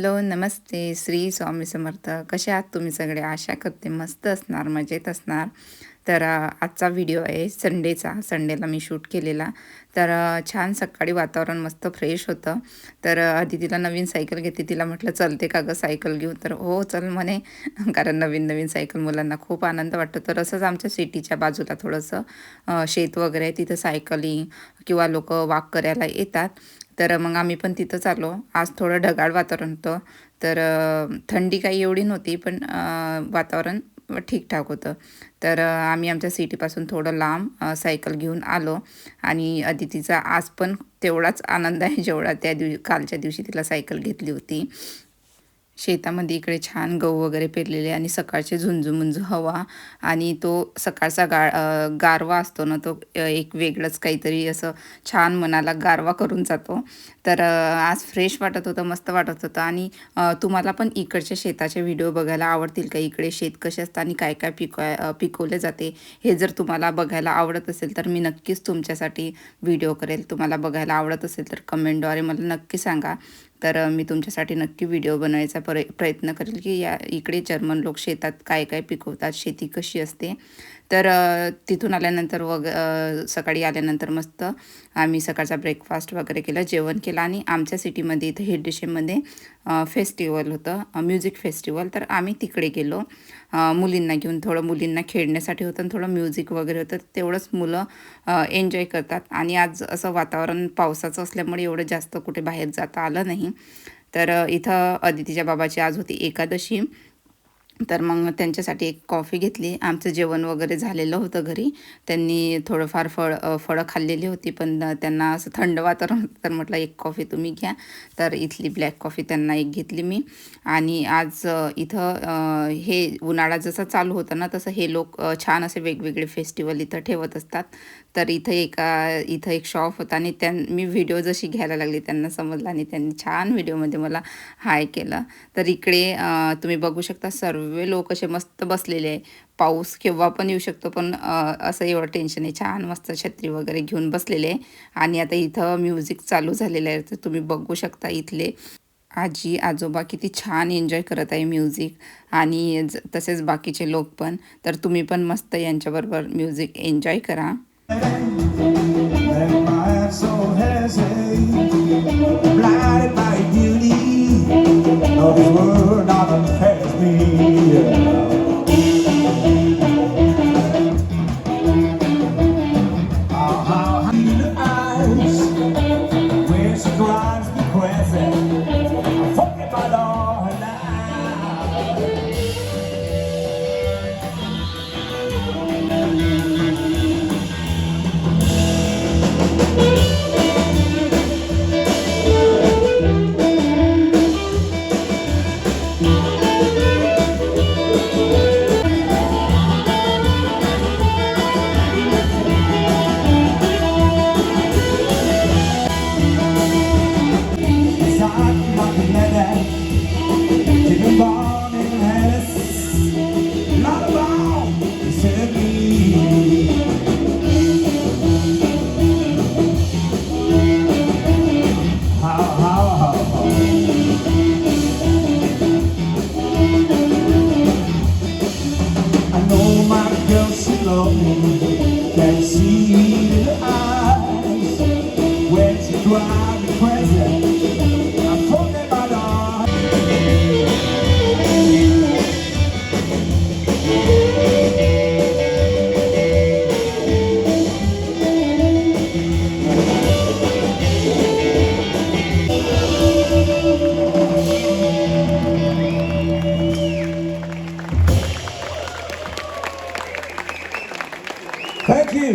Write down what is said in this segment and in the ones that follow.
Hello, नमस्ते. श्री स्वामी समर्थ. कसे आहात तुम्ही सगळे? आशा करते मस्त असणार, मजेत असणार. तर आजचा व्हिडिओ आहे संडेचा. संडेला मी शूट केलेला. तर छान सकाळी वातावरण मस्त फ्रेश होतं. तर तिला नवीन सायकल घेतली. तिला म्हटलं, "चलते का गं सायकल घेऊन?" तर "हो, चल" म्हणे. कारण नवीन-नवीन सायकल मुलांना खूप आनंद वाटतो. तर असंच आमच्या सिटीच्या बाजूला थोडंसं शेत वगैरे आहे. तिथं सायकलिंग किंवा लोकं वॉक करायला येतात. तर मग आम्ही पण तिथंच आलो. आज थोडं ढगाळ वातावरण होतं. तर थंडी काही एवढी नव्हती, पण वातावरण ठीकठाक होतं. तर आम्ही आमच्या सिटीपासून थोडं लांब सायकल घेऊन आलो आणि अदितीचा आज पण तेवढाच आनंद आहे, जेवढा कालच्या दिवशी तिला सायकल घेतली होती. शेतामध्ये इकडे छान गहू वगैरे पेरलेले आणि सकाळचे झुंजू-मुंजू हवा आणि तो सकाळचा गारवा असतो ना, तो एक वेगळंच काहीतरी असं छान मनाला गारवा करून जातो. तर आज फ्रेश वाटत होतं, मस्त वाटत होतं आणि तुम्हाला पण इकडच्या शेताचे व्हिडिओ बघायला आवडतील का? इकडे शेत कसे असतं आणि काय-काय पिकवले जाते, हे जर तुम्हाला बघायला आवडत असेल, तर मी नक्कीच तुमच्यासाठी व्हिडिओ करेल. तुम्हाला बघायला आवडत असेल, तर कमेंटद्वारे मला नक्की सांगा. तर मी तुमच्यासाठी नक्की व्हिडिओ बनवायचा प्रयत्न करेल की इकडे जर्मन लोक शेतात काय काय पिकवतात, शेती कशी असते. तर तिथून आल्यानंतर सकाळी आल्यानंतर मस्त आम्ही सकाळचा ब्रेकफास्ट वगैरे केला, जेवण केलं आणि आमच्या सिटीमध्ये इथं हिरडेशेमध्ये फेस्टिवल होतं, म्युझिक फेस्टिवल. तर आम्ही तिकडे गेलो मुलींना घेऊन. थोडं मुलींना खेळण्यासाठी होतं आणि थोडं म्युझिक वगैरे होतं. तेवढंच मुलं एन्जॉय करतात आणि आज असं वातावरण पावसाचं असल्यामुळे एवढं जास्त कुठे बाहेर जाता आलं नाही. तर इथं अदितीच्या बाबाची आज होती एकादशी. तर मग त्यांच्यासाठी एक कॉफी घेतली. आमचं जेवण वगैरे झालेलं होतं घरी. त्यांनी थोडंफार फळं खाल्लेली होती, पण त्यांना असं थंड वातावरण होतं, तर म्हटलं एक कॉफी तुम्ही घ्या. तर इथली ब्लॅक कॉफी त्यांना एक घेतली मी. आणि आज इथं हे उन्हाळा जसा चालू होता ना, तसं हे लोक छान असे वेगवेगळे फेस्टिवल इथं ठेवत असतात. तर इथं एक शॉप होता आणि मी व्हिडिओ जशी घ्यायला लागली त्यांना समजलं आणि त्यांनी छान व्हिडिओमध्ये मला हाय केलं. तर इकडे तुम्ही बघू शकता सर्व लोक असे मस्त बसलेले आहे. पाऊस केव्हा पण येऊ शकतो, पण असं एवढं टेन्शन आहे. छान मस्त छत्री वगैरे घेऊन बसलेले आहे आणि आता इथं म्युझिक चालू झालेलं आहे. तर तुम्ही बघू शकता इथले आजी आजोबा किती छान एन्जॉय करत आहे म्युझिक आणि तसेच बाकीचे लोक पण. तर तुम्ही पण मस्त यांच्याबरोबर म्युझिक एन्जॉय करा. Thank you.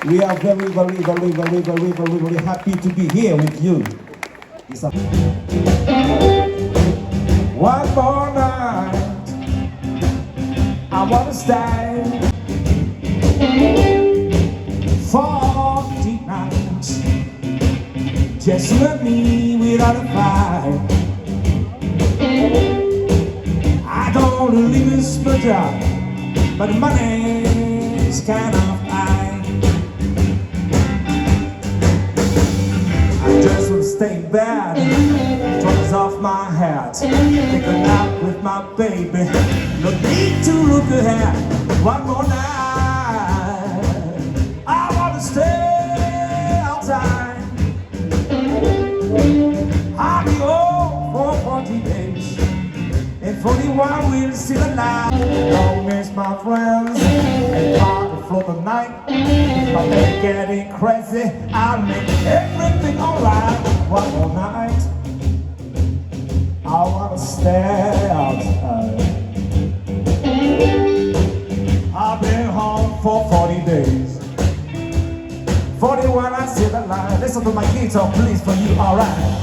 We are very happy to be here with you. One more night, I wanna stay 40 nights, just you and me without a fight. I don't wanna leave this job, but the money's kind of high. I just wanna stay stay bad. Troubles off my hat. Take a nap with my baby. No need to look ahead. One more night. I wanna stay outside. I'll be home for 40 days. In 41 we'll see the light. Don't miss my friends and party for the night. But they're getting crazy. I'll make everything alright. One more night. I wanna stay outside. I've been home for 40 days. 41 I see the light. Listen to my guitar please for you, alright.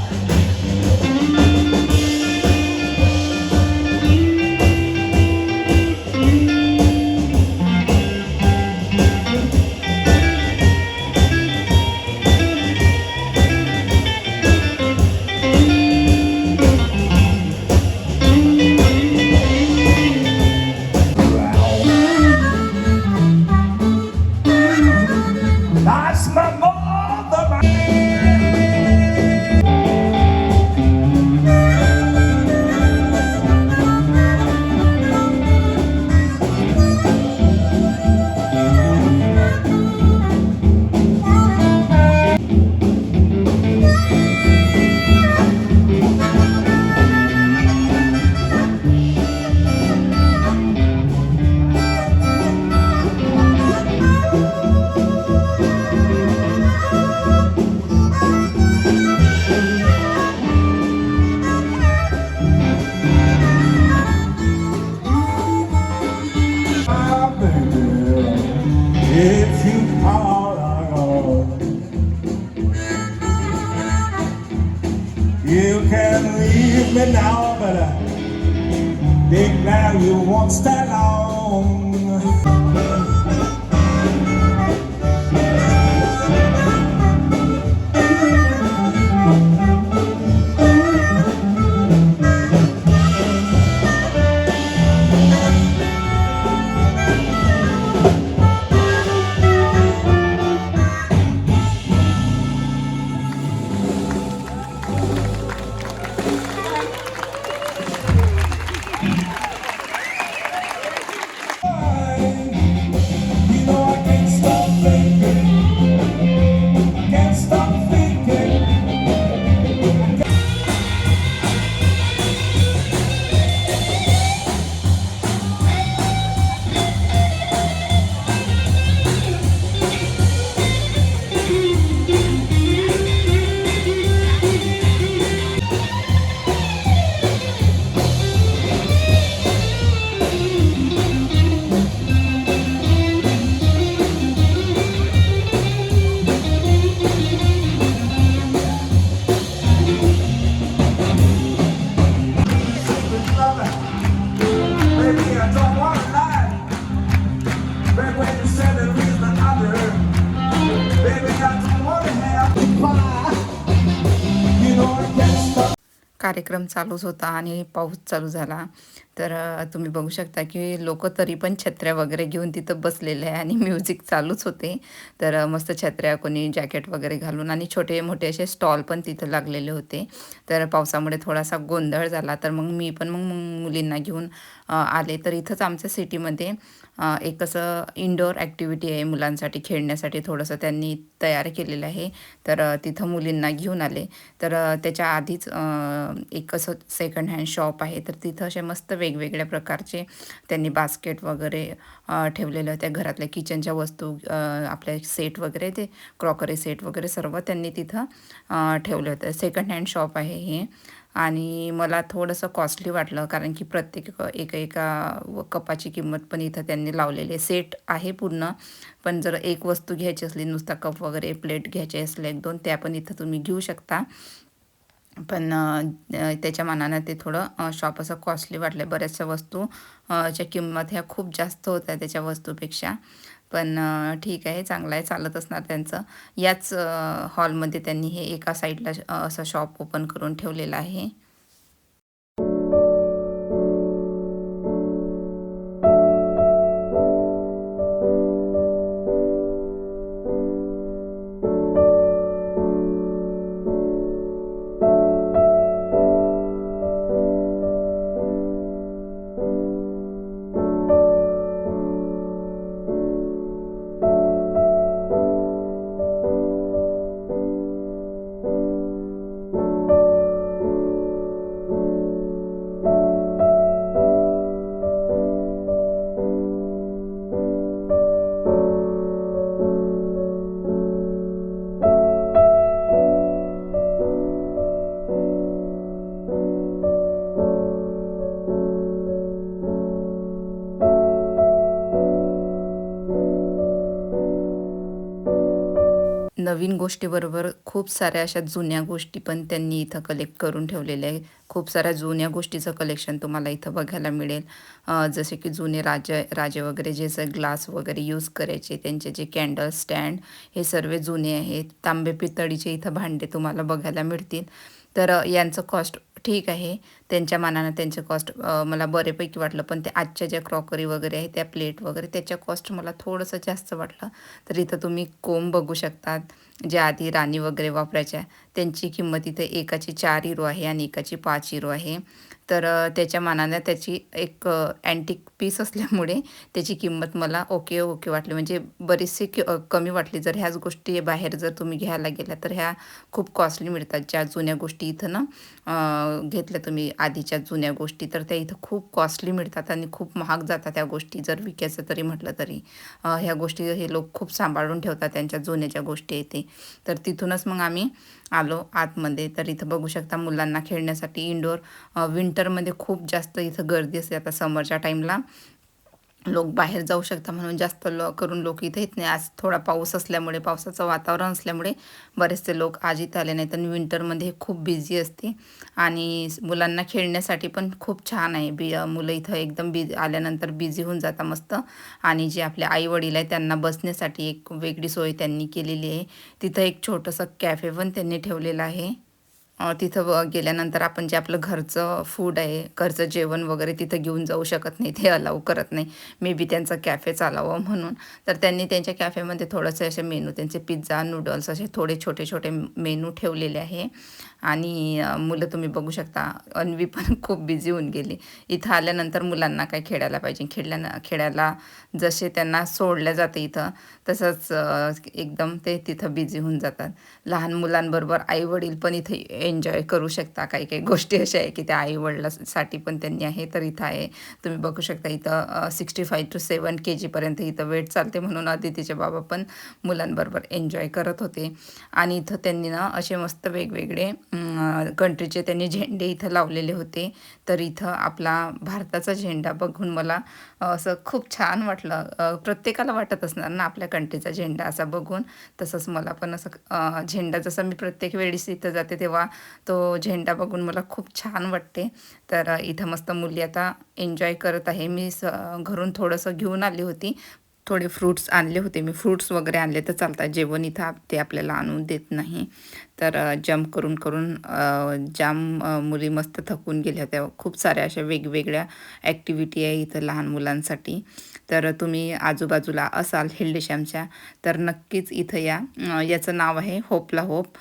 That's my mother. If you are alone, you can leave me now, but think now you won't stay long. You know I can't stop thinking. I can't stop thinking. Baby, I don't wanna lie. Back when you said the reason under. Baby, I don't wanna have to cry. You know I can't stop. कार्यक्रम चालूच होता आणि पाऊस चालू झाला. तर तुम्ही बघू शकता की लोकं तरी पण छत्र्या वगैरे घेऊन तिथं बसलेले आहे आणि म्युझिक चालूच होते. तर मस्त छत्र्या, कोणी जॅकेट वगैरे घालून आणि छोटे-मोठे असे स्टॉल पण तिथं लागलेले होते. तर पावसामुळे थोडासा गोंधळ झाला. तर मग मुलींना घेऊन आले. तर इथंच आमच्या सिटीमध्ये एक असं इंडोर ॲक्टिव्हिटी आहे मुलांसाठी खेळण्यासाठी थोडंसं त्यांनी तयार केलेलं आहे. तर तिथं मुलींना घेऊन आले. तर त्याच्या आधीच एक असं सेकंड हँड शॉप आहे. तर तिथं असे मस्त वेगवेगळ्या प्रकारचे त्यांनी बास्केट वगैरे ठेवलेलं त्या घरातल्या किचनच्या वस्तू आपले सेट वगैरे ते क्रॉकरी सेट वगैरे सर्व त्यांनी तिथं ठेवलं होतं. सेकंड हँड शॉप आहे हे आणि मला थोडंसं कॉस्टली वाटलं कारण की प्रत्येक एका कपाची किंमत पण इथं त्यांनी लावलेली आहे. सेट आहे पूर्ण, पण जर एक वस्तू घ्यायची असली नुसता कप वगैरे प्लेट घ्यायचे असले 1-2 त्या पण इथं तुम्ही घेऊ शकता. पण त्याच्या मानानं ते थोडं शॉप असं कॉस्टली वाटलं. बऱ्याचशा वस्तू च्या किंमत ह्या खूप जास्त होत्या त्याच्या वस्तूपेक्षा. पण ठीक आहे, चांगलं आहे, चालत असणार त्यांचं. याच हॉलमध्ये त्यांनी हे एका साईडला असं शॉप ओपन करून ठेवलेलं आहे. नवीन गोष्टीबरोबर खूप साऱ्या अशा जुन्या गोष्टी पण त्यांनी इथं कलेक्ट करून ठेवलेल्या आहे. खूप साऱ्या जुन्या गोष्टीचं कलेक्शन तुम्हाला इथं बघायला मिळेल. जसे की जुने राजे राजे वगैरे जे ग्लास वगैरे यूज करायचे, त्यांचे जे कॅन्डल स्टँड हे सर्व जुने आहेत. तांबे पितळीचे इथं भांडे तुम्हाला बघायला मिळतील. तर यांचं कॉस्ट ठीक आहे. त्यांच्या मानानं त्यांचं कॉस्ट मला बऱ्यापैकी वाटलं. पण ते आजच्या ज्या क्रॉकरी वगैरे आहे, त्या प्लेट वगैरे त्याच्या कॉस्ट मला थोडंसं जास्त वाटलं. तर इथं तुम्ही कोंब बघू शकतात. ज्या आधी राणी वगैरे वापरायच्या, त्यांची किंमत इथे एकाची 4 युरो आहे आणि एकाची 5 युरो आहे. तर त्याच्या मानानं त्याची एक अँटिक पीस असल्यामुळे त्याची किंमत मला ओके वाटली. म्हणजे बरीचशी कमी वाटली. जर ह्याच गोष्टी बाहेर जर तुम्ही घ्यायला गेल्या तर ह्या खूप कॉस्टली मिळतात. ज्या जुन्या गोष्टी इथं ना घेतल्या तुम्ही आधीच्या जुन्या गोष्टी, तर त्या इथं खूप कॉस्टली मिळतात आणि खूप महाग जातात त्या गोष्टी जर विकायचं तरी म्हटलं तरी. ह्या गोष्टी हे लोक खूप सांभाळून ठेवतात, त्यांच्या जुन्या ज्या गोष्टी आहेत ते. तर तिथूनच मग आम्ही आलो आतमध्ये. तर इथं बघू शकता मुलांना खेळण्यासाठी इंडोर विंटरमध्ये खूप जास्त इथं गर्दी असते. आता समरच्या टाईमला लोक बाहेर जाऊ शकता म्हणून जास्त करून लोक इथे येत नाही. आज थोडा पाऊस असल्यामुळे, पावसाचं वातावरण असल्यामुळे बरेचसे लोक आज इथं आले नाहीत. आणि विंटरमध्ये खूप बिझी असते आणि मुलांना खेळण्यासाठी पण खूप छान आहे. मुलं इथं एकदम आल्यानंतर बिझी होऊन जातात मस्त. आणि जे आपले आई-वडील आहेत त्यांना बसण्यासाठी एक वेगळी सोय त्यांनी केलेली आहे. तिथं एक छोटंसं कॅफे पण त्यांनी ठेवलेलं आहे. तिथं गेल्यानंतर आपण जे आपलं घरचं फूड आहे, घरचं जेवण वगैरे तिथं घेऊन जाऊ शकत नाही. ते अलाऊ करत नाही. मे बी त्यांचा कॅफे चालावं म्हणून. तर त्यांनी त्यांच्या कॅफेमध्ये थोडेसे असे मेनू, त्यांचे पिझ्झा, नूडल्स असे थोडे छोटे-छोटे मेनू ठेवलेले आहे. आणि मुलं तुम्ही बघू शकता, अन्वी पण खूप बिझी होऊन गेली. इथं आल्यानंतर मुलांना काय खेळायला पाहिजे. खेळायला जसे त्यांना सोडलं जातं इथं, तसंच एकदम ते तिथं बिझी होऊन जातात. लहान मुलांबरोबर आई-वडील पण इथे एन्जॉय करू शकता. काही-काही गोष्टी अशा आहे की त्या आई-वडिलांसाठी पण त्यांनी आहे. तर इथं आहे तुम्ही बघू शकता इथं 65 to 7 kg इथं वेट चालते म्हणून अदितीचे बाबा पण मुलांबरोबर एन्जॉय करत होते. आणि इथं त्यांनी ना असे मस्त वेगवेगळे कंट्रीचे त्यांनी झेंडे इथं लावलेले होते. तर इथं आपला भारताचा झेंडा बघून मला असं खूप छान वाटलं. प्रत्येकाला वाटत असणार ना आपल्या कंट्रीचा झेंडा असा बघून. तसंच मला पण असं झेंडा जसं मी प्रत्येक वेळेस इथं जाते तेव्हा तो झेंडा बघून मला खूप छान वाटते. तर इथं मस्त मुली आता एन्जॉय करत आहे. मी घरून थोडंसं घेऊन आली होती. थोडे फ्रुट्स आणले होते मी. फ्रुट्स वगैरे आणले तर चालतात. जेवण इथं ते आपल्याला आणून देत नाही. तर जंप करून जाम मुली मस्त थकून गेल्या होत्या. खूप साऱ्या अशा वेगवेगळ्या ॲक्टिव्हिटी आहे इथं लहान मुलांसाठी. तर तुम्ही आजूबाजूला असाल हिल्डेशामच्या तर नक्कीच इथं या. याचं नाव आहे होपला होप.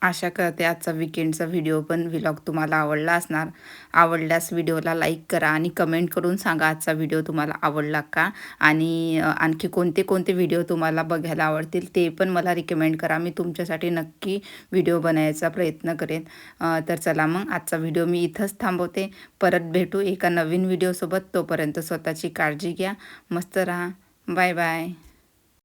आशा करते आजचा वीकेंडचा व्लॉग तुम्हाला आवडला असणार. आवडल्यास व्हिडिओला लाईक करा आणि कमेंट करून सांगा आजचा व्हिडिओ तुम्हाला आवडला का? आणि आणखी कोणते कोणते व्हिडिओ तुम्हाला बघायला आवडतील ते पण मला रिकमेंड करा. मी तुमच्यासाठी नक्की व्हिडिओ बनवायचा प्रयत्न करेन. तर चला मग आजचा व्हिडिओ मी इथंच थांबवते. परत भेटू एका नवीन व्हिडिओसोबत. तोपर्यंत स्वतःची काळजी घ्या. मस्त राहा. Bye bye.